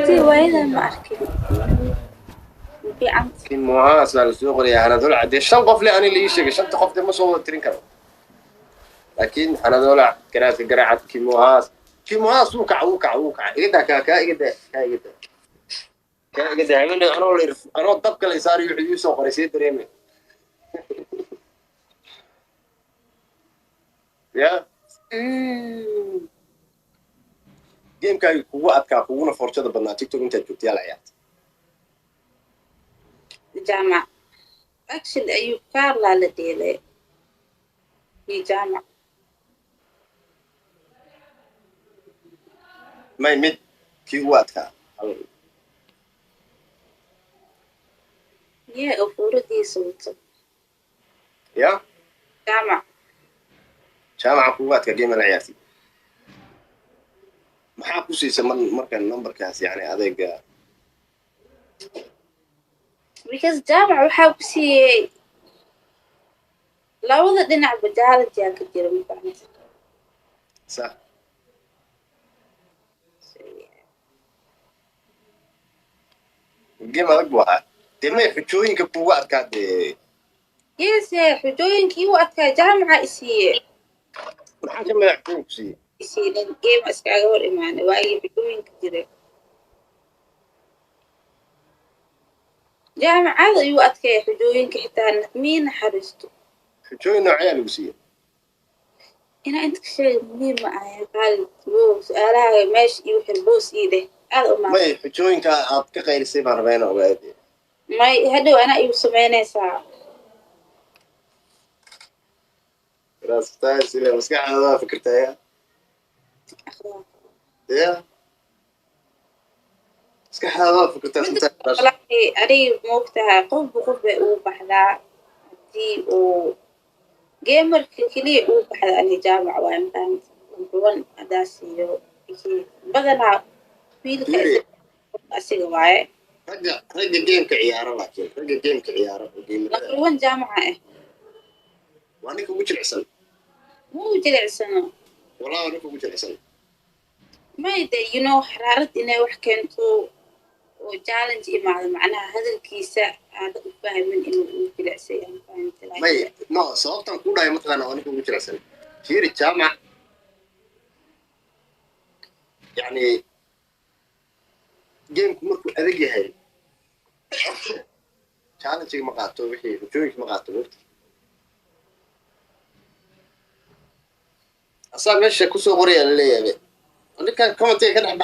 تي وين الماركت في عنك كيموها أصلا السوق اللي أنا دول عادي شن قفلي أنا اللي يشيك شن تخفض ما صوت ترين كلام لكن أنا دول قرأت قرأت كيموها سوق عوك إيه كا إيه كده أنا الطبق اللي صار يحيي سوق رسيد دريمي يا جيم كاي قوة أبكى قوة فرشة بدنا تيك توك أنت جبتي على عيات جامع أكشن أيوب كارلا لديلي في جامع ما يمد كي قوة أبكى يا أفور دي صوت يا جامع شامع قوة أبكى جيم العياتي ما حاكوسي سمن مركز النمبر كاس يعني هذا because جامع وحاوسي labada dhinac badaalad yaa ka jira ma fahamta صح جيم هذا قوة تلمي حجوين كقوة أبكى yes xujooyinkii u adkaa jaamaca isiiye maxaa ka madax kuugsi isiilen geema iskaaga hor imaanay waagii xujooyinka jira jaamacada ayuu adkaya xujooyinka xitaa mii naxariisto xujooyin noocyaa lagu siiye inaa inta ka sheega muhiim ma ahay qaalid su-aalaha meesha iyo wixii boos ii dheh aad u may xujooyinka aad ka qaylisay baan rabaa inaan ogaade may hadhow anaa igu samaynaysaa raastaa sile maskaxdaada waa fikirtaya ya maskaxdaada waa fikirtaa adiga moogtahay qofba qof bay ugu baxdaa hadii uu geemarka keliya ugu baxda ani jaamac waay mafahamta ruban hadaas iyo badanaa wiilka asiga waaye ragga geemka ciyaara laakiin ragga geemka ciyaara ruban jaamaca ah waa ninka ugu jilicsan muu jilicsano walaa ninka ugu jilicsan mayde xaraarad inay wax keento oo challenge imaado macnaha hadalkiisa aada u fahmin inuu u jilicsay aan fahamta may no sababtan ku dhahay mataqaana waa ninka ugu jilicsan fiiri jaamac yani geemku markuu adag yahay challenge ma qaato wixii xujooyinka ma qaato waqti asaa meesha kusoo qoraya la leeyahay ninkan comment ka dhex